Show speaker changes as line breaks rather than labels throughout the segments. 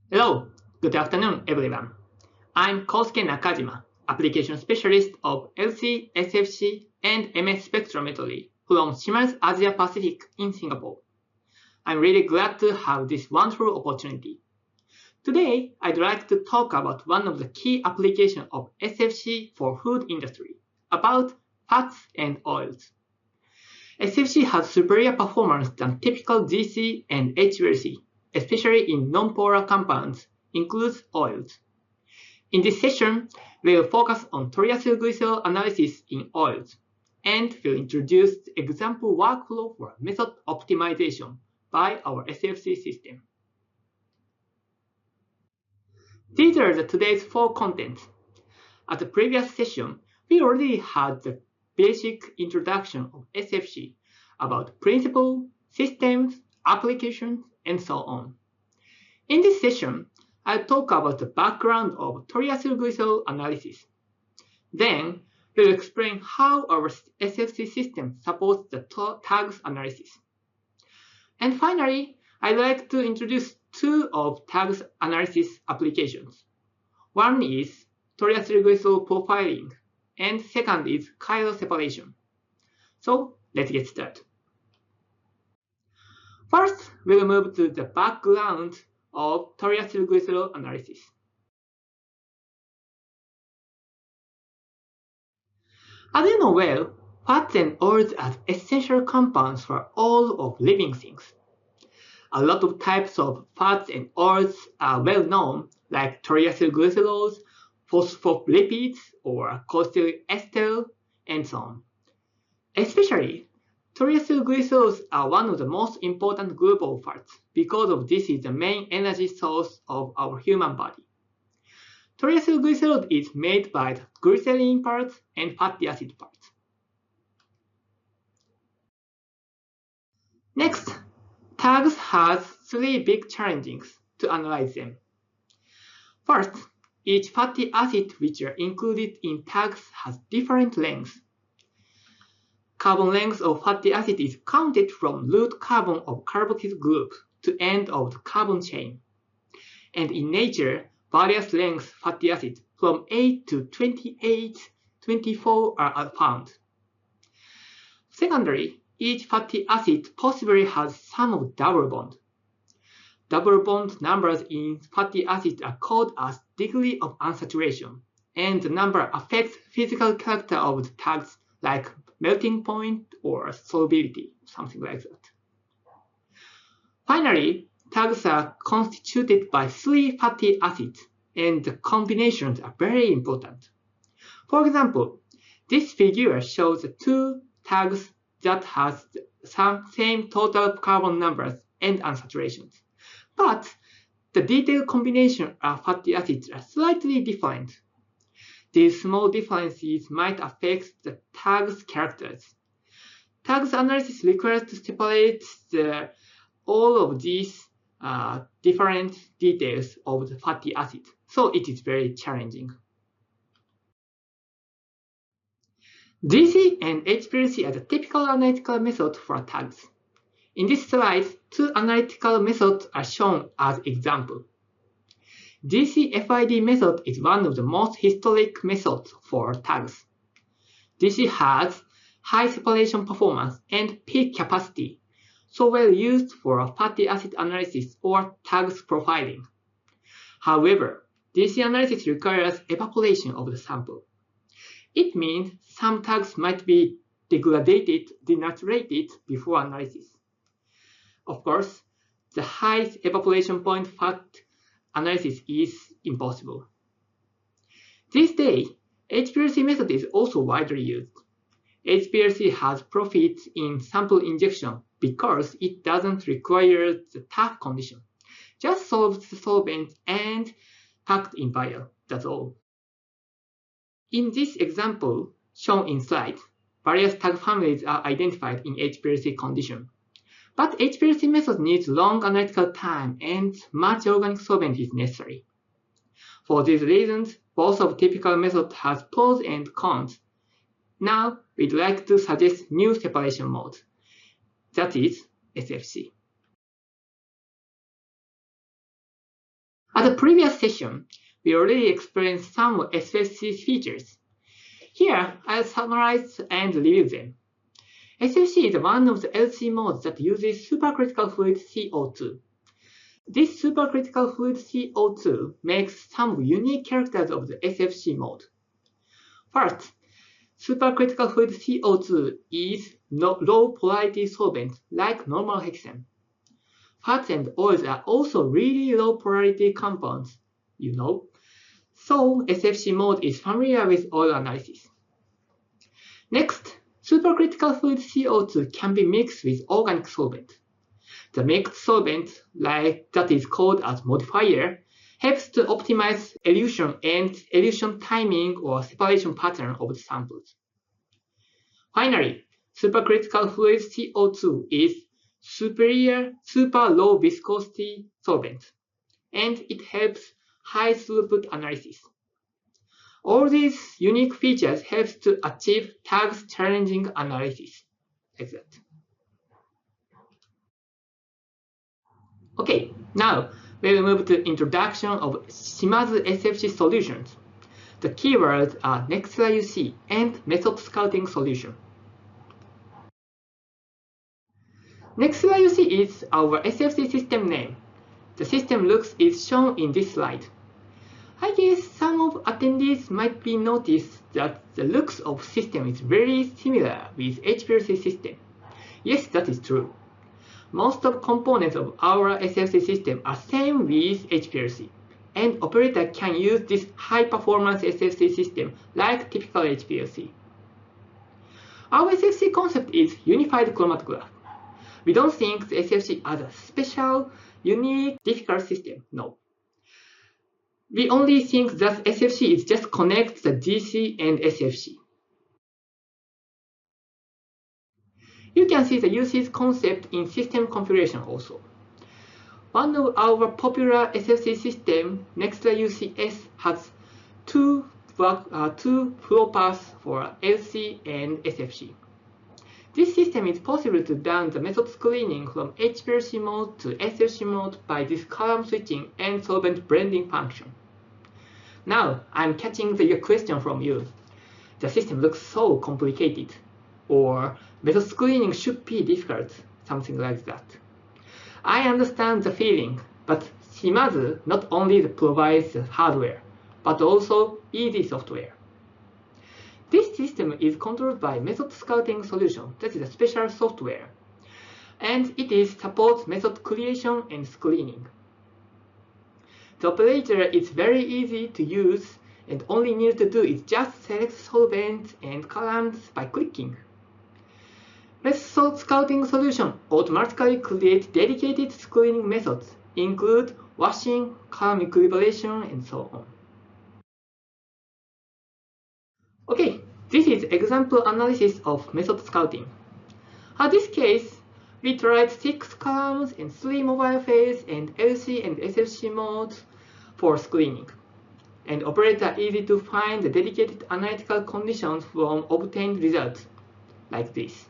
Hello, good afternoon everyone. I'm Kosuke Nakajima, Application Specialist of LC, SFC, and MS Spectrometry from Shimadzu Asia Pacific in Singapore. I'm really glad to have this wonderful opportunity. Today, I'd like to talk about one of the key applications of SFC for food industry, about fats and oils. SFC has superior performance than typical GC and HPLC, especially in non-polar compounds, includes oils. In this session, we will focus on triacylglycerol analysis in oils, and will introduce the example workflow for method optimization by our SFC system. These are today's four contents. At the previous session, we already had the basic introduction of SFC about principle, systems, applications, and so on. In this session, I'll talk about the background of triacylglycerol analysis. Then, we'll explain how our SFC system supports the tags analysis. And finally, I'd like to introduce two of tags analysis applications. One is triacylglycerol profiling, and second is chiral separation. So let's get started. First, we'll move to the background of triacylglycerol analysis. As you know well, fats and oils are essential compounds for all of living things. A lot of types of fats and oils are well known, like triacylglycerols, phospholipids, or cholesterol, and so on. Especially, triacylglycerols are one of the most important group of fats because of this is the main energy source of our human body. Triacylglycerol is made by the glycerine parts and fatty acid parts. Next, tags has three big challenges to analyze them. First, each fatty acid which are included in tags has different lengths. Carbon length of fatty acid is counted from root carbon of carboxyl group to end of the carbon chain. And in nature, various lengths fatty acid from 8 to 28, 24 are found. Secondly, each fatty acid possibly has some double bond. Double bond numbers in fatty acids are called as degree of unsaturation, and the number affects physical character of the tags like melting point or solubility, something like that. Finally, tags are constituted by three fatty acids, and the combinations are very important. For example, this figure shows the two tags that has some same total carbon numbers and unsaturations. But the detailed combination of fatty acids are slightly different. These small differences might affect the tag's characters. Tags analysis requires to separate all of these different details of the fatty acid, so it is very challenging. GC and HPLC are the typical analytical method for tags. In this slide, two analytical methods are shown as example. GC-FID method is one of the most historic methods for tags. GC has high separation performance and peak capacity, so well used for fatty acid analysis or tags profiling. However, GC analysis requires evaporation of the sample. It means some tags might be denaturated before analysis. Of course, the high evaporation point fat analysis is impossible. These days, HPLC method is also widely used. HPLC has profits in sample injection because it doesn't require the tough condition. Just solve the solvent and packed in vial, that's all. In this example shown in slide, various tag families are identified in HPLC condition. But HPLC method needs long analytical time and much organic solvent is necessary. For these reasons, both of typical methods has pros and cons. Now, we'd like to suggest new separation mode, that is SFC. At the previous session, we already explained some SFC features. Here, I'll summarize and review them. SFC is one of the LC modes that uses supercritical fluid CO2. This supercritical fluid CO2 makes some unique characters of the SFC mode. First, supercritical fluid CO2 is low polarity solvent like normal hexane. Fats and oils are also really low polarity compounds, so SFC mode is familiar with oil analysis. Next, supercritical fluid CO2 can be mixed with organic solvent. The mixed solvent, that is called as modifier, helps to optimize elution and elution timing or separation pattern of the samples. Finally, supercritical fluid CO2 is super low viscosity solvent, and it helps high throughput analysis. All these unique features help to achieve tags challenging analysis, like that. Okay, now we'll move to introduction of Shimadzu SFC solutions. The keywords are Nexera UC and method scouting solution. Nexera UC is our SFC system name. The system looks is shown in this slide. I guess some of attendees might be noticed that the looks of system is very similar with HPLC system. Yes, that is true. Most of components of our SFC system are same with HPLC, and operator can use this high-performance SFC system like typical HPLC. Our SFC concept is unified chromatograph. We don't think the SFC as a special, unique, difficult system, no. We only think that SFC is just connect the GC and SFC. You can see the usage concept in system configuration also. One of our popular SFC system, Nexera UCS, has two flow paths for LC and SFC. This system is possible to run the method screening from HPLC mode to SFC mode by this column switching and solvent blending function. Now, I'm catching your question from you. The system looks so complicated, or method screening should be difficult, something like that. I understand the feeling, but Shimadzu not only provides the hardware, but also easy software. This system is controlled by method scouting solution, that is a special software, and it supports method creation and screening. The operator is very easy to use, and only need to do is just select solvents and columns by clicking. Method scouting solution automatically creates dedicated screening methods, include washing, column equilibration, and so on. Okay, this is example analysis of method scouting. In this case, we tried 6 columns and 3 mobile phase and LC and SFC modes for screening. And operator easy to find the dedicated analytical conditions from obtained results, like this.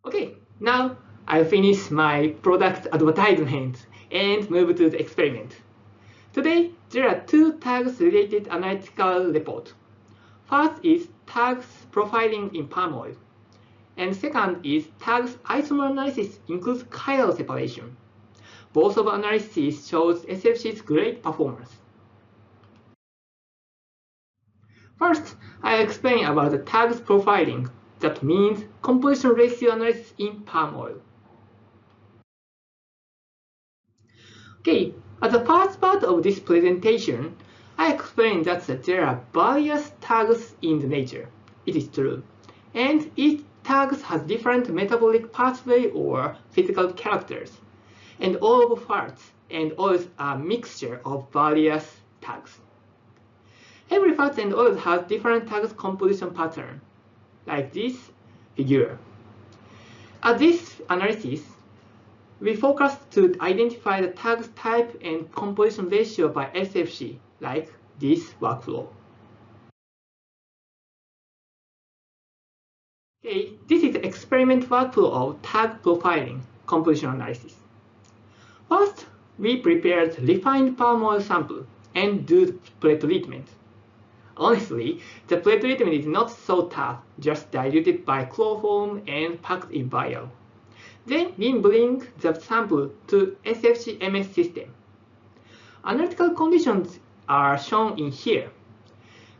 Okay, now I'll finish my product advertisement and move to the experiment. Today, there are 2 tags-related analytical reports. First is tags profiling in palm oil, and second is tags isomer analysis includes chiral separation. Both of analyses shows SFC's great performance. First, I'll explain about the tags profiling, that means composition ratio analysis in palm oil. Okay, at the first part of this presentation, I explained that there are various tags in the nature. It is true. And each tag has different metabolic pathway or physical characters. And all of fats and oils are a mixture of various tags. Every fat and oil has different tags composition pattern, like this figure. At this analysis, we focus to identify the tags type and composition ratio by SFC, like this workflow. Okay, this is the experiment workflow of tag profiling composition analysis. First, we prepared refined palm oil sample and do the pre-treatment. Honestly, the pre-treatment is not so tough, just diluted by chloroform and packed in vial. Then we bring the sample to SFC MS system. Analytical conditions are shown in here.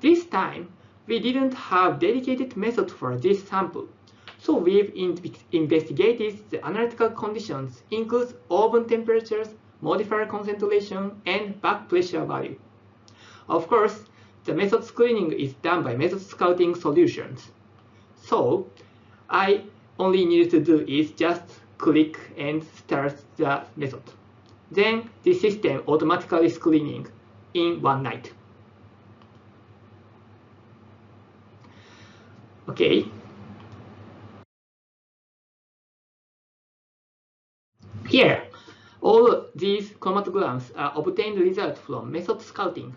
This time, we didn't have dedicated method for this sample, so we've investigated the analytical conditions includes oven temperatures, modifier concentration, and back pressure value. Of course, the method screening is done by method scouting solutions. So, I only need to do is just click and start the method. Then the system automatically screening in one night. Okay. Here, all these chromatograms are obtained result from method scouting.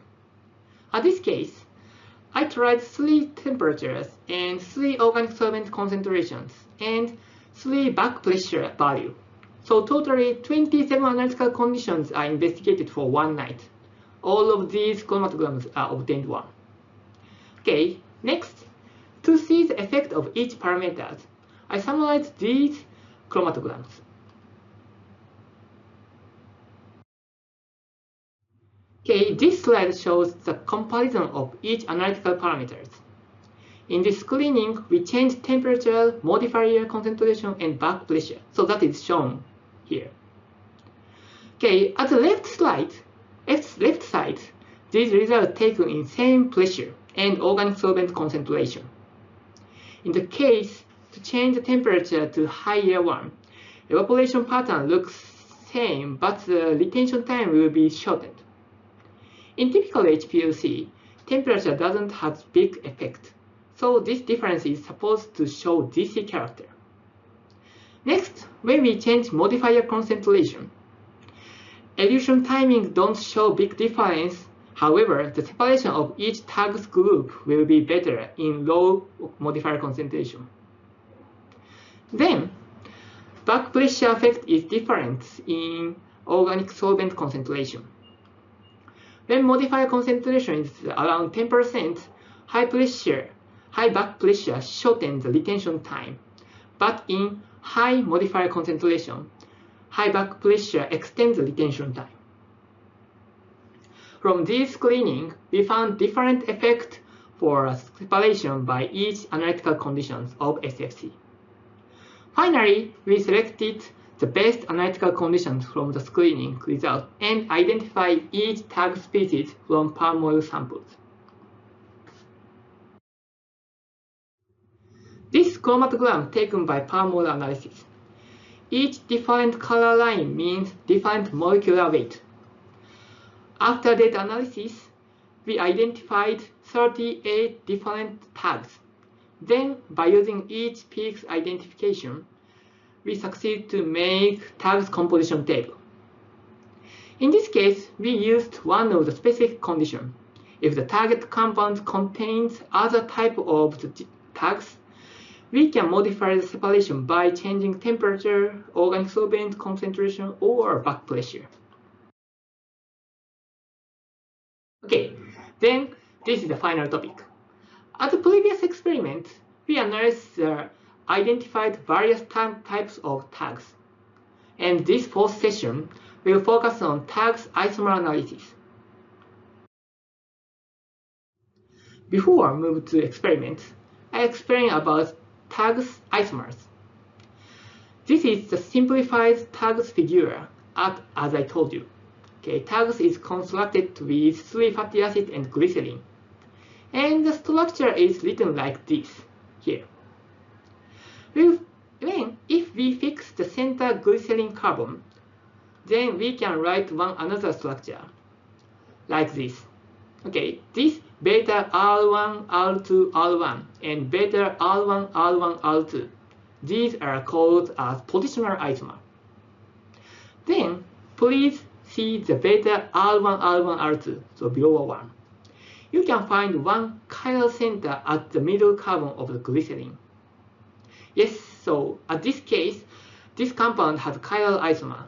In this case, I tried 3 temperatures and 3 organic solvent concentrations and 3 back pressure value. So totally 27 analytical conditions are investigated for one night. All of these chromatograms are obtained one. Okay, next, to see the effect of each parameter, I summarized these chromatograms. Okay, this slide shows the comparison of each analytical parameters. In this screening, we changed temperature, modifier concentration, and back pressure. So that is shown here. Okay, at the left side, these results are taken in same pressure and organic solvent concentration. In the case to change the temperature to higher one, evaporation pattern looks same, but the retention time will be shortened. In typical HPLC, temperature doesn't have big effect, so this difference is supposed to show DC character. Next, when we change modifier concentration, elution timing don't show big difference. However, the separation of each tags group will be better in low modifier concentration. Then, back pressure effect is different in organic solvent concentration. When modifier concentration is around 10%, high back pressure shortens the retention time. But in high modifier concentration, high back pressure extends the retention time. From this screening, we found different effects for separation by each analytical conditions of SFC. Finally, we selected the best analytical conditions from the screening result and identify each tag species from palm oil samples. This chromatogram taken by palm oil analysis. Each different color line means different molecular weight. After data analysis, we identified 38 different tags. Then, by using each peak's identification, we succeed to make tags composition table. In this case, we used one of the specific conditions. If the target compound contains other type of the tags, we can modify the separation by changing temperature, organic solvent concentration, or back pressure. Okay, then this is the final topic. At the previous experiment, we analyzed the identified various types of tags. And this fourth session will focus on tags isomer analysis. Before I move to experiment, I explain about tags isomers. This is the simplified tags figure as I told you. Okay, tags is constructed with 3 fatty acids and glycerin. And the structure is written like this here. If we fix the center glycerin carbon, then we can write one another structure like this. Okay, this beta R1, R2, R1, and beta R1, R1, R2. These are called as positional isomer. Then, please see the beta R1, R1, R2, so below 1. You can find one chiral center at the middle carbon of the glycerin. Yes, so at this case, this compound has chiral isomer.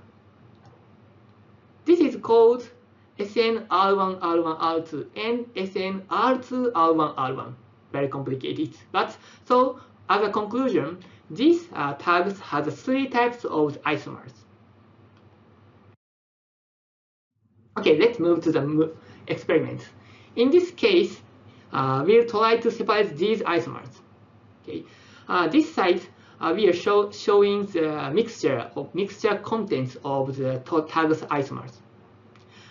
This is called SN-R1-R1-R2 and SN-R2-R1-R1. Very complicated. But so as a conclusion, these tags have 3 types of isomers. Okay, let's move to the experiment. In this case, we'll try to separate these isomers. Okay, this side we are showing the mixture contents of the tags isomers.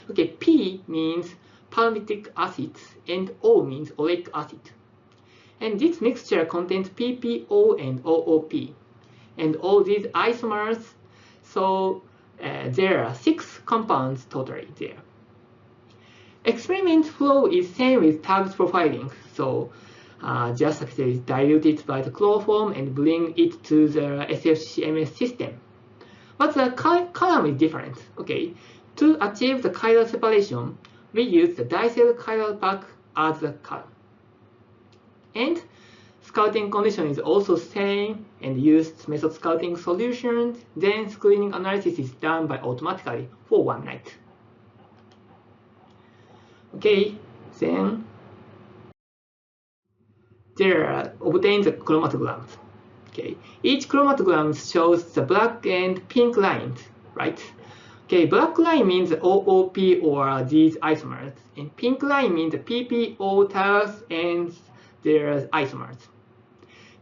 Okay, P means palmitic acid and O means oleic acid. And this mixture contains PPO and OOP. And all these isomers, so there are 6 compounds totally there. Experiment flow is same with tags profiling. So just acid is diluted by the chloroform and bring it to the SFC MS system. But the column is different. Okay, to achieve the chiral separation, we use the dicell chiral pack as the column. And scouting condition is also same and used method scouting solutions. Then screening analysis is done by automatically for 1 night. Okay, then there are obtained the chromatograms. Okay, each chromatogram shows the black and pink lines, right? Okay, black line means OOP or these isomers, and pink line means the PPO tags and their isomers.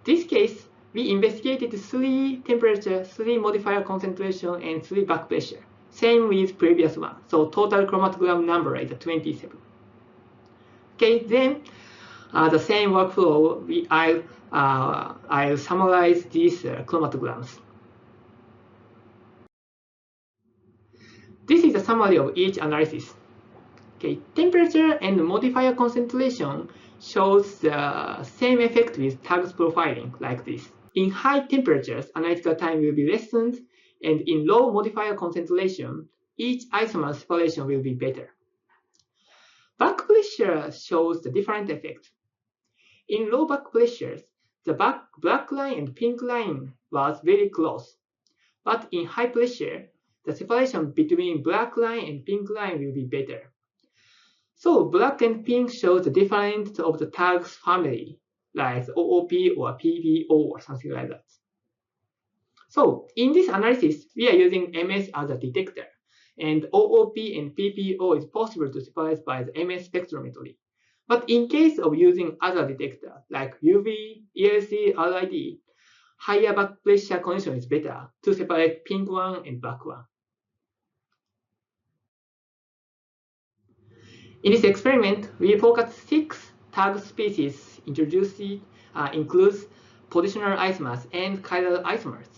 This case, we investigated 3 temperature, 3 modifier concentration, and 3 back pressure. Same with previous one. So total chromatogram number is 27. Okay, then the same workflow. I'll summarize these chromatograms. This is a summary of each analysis. Okay, temperature and modifier concentration shows the same effect with tags profiling like this. In high temperatures, analytical time will be lessened, and in low modifier concentration, each isomer separation will be better. Back pressure shows the different effect. In low back pressures, the black line and pink line was very close. But in high pressure, the separation between black line and pink line will be better. So black and pink shows the difference of the tags family, like OOP or PPO or something like that. So in this analysis, we are using MS as a detector, and OOP and PPO is possible to separate by the MS spectrometry. But in case of using other detector, like UV, ELC, RID, higher back pressure condition is better to separate pink one and black one. In this experiment, we focused 6 tag species introduced, includes positional isomers and chiral isomers.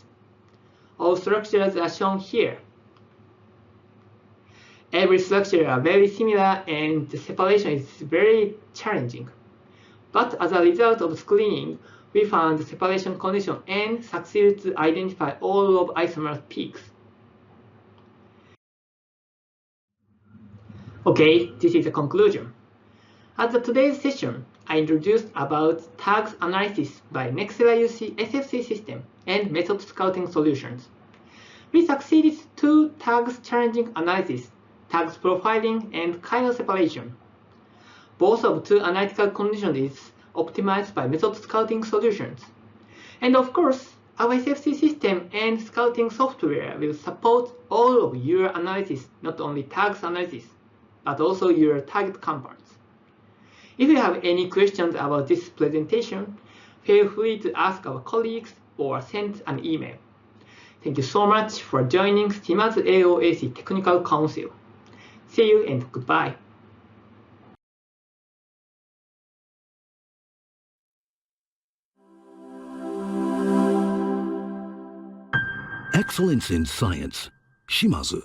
All structures are shown here. Every structure are very similar and the separation is very challenging. But as a result of screening, we found the separation condition and succeeded to identify all of isomer peaks. Okay, this is the conclusion. At today's session, I introduced about tags analysis by Nexera UC SFC system and method scouting solutions. We succeeded 2 tags challenging analysis, tags profiling and chiral separation. Both of 2 analytical conditions is optimized by method scouting solutions. And of course, our SFC system and scouting software will support all of your analysis, not only tags analysis, but also your target compounds. If you have any questions about this presentation, feel free to ask our colleagues or send an email. Thank you so much for joining Shimadzu AOAC Technical Council. See you and goodbye.
Excellence in science. Shimadzu.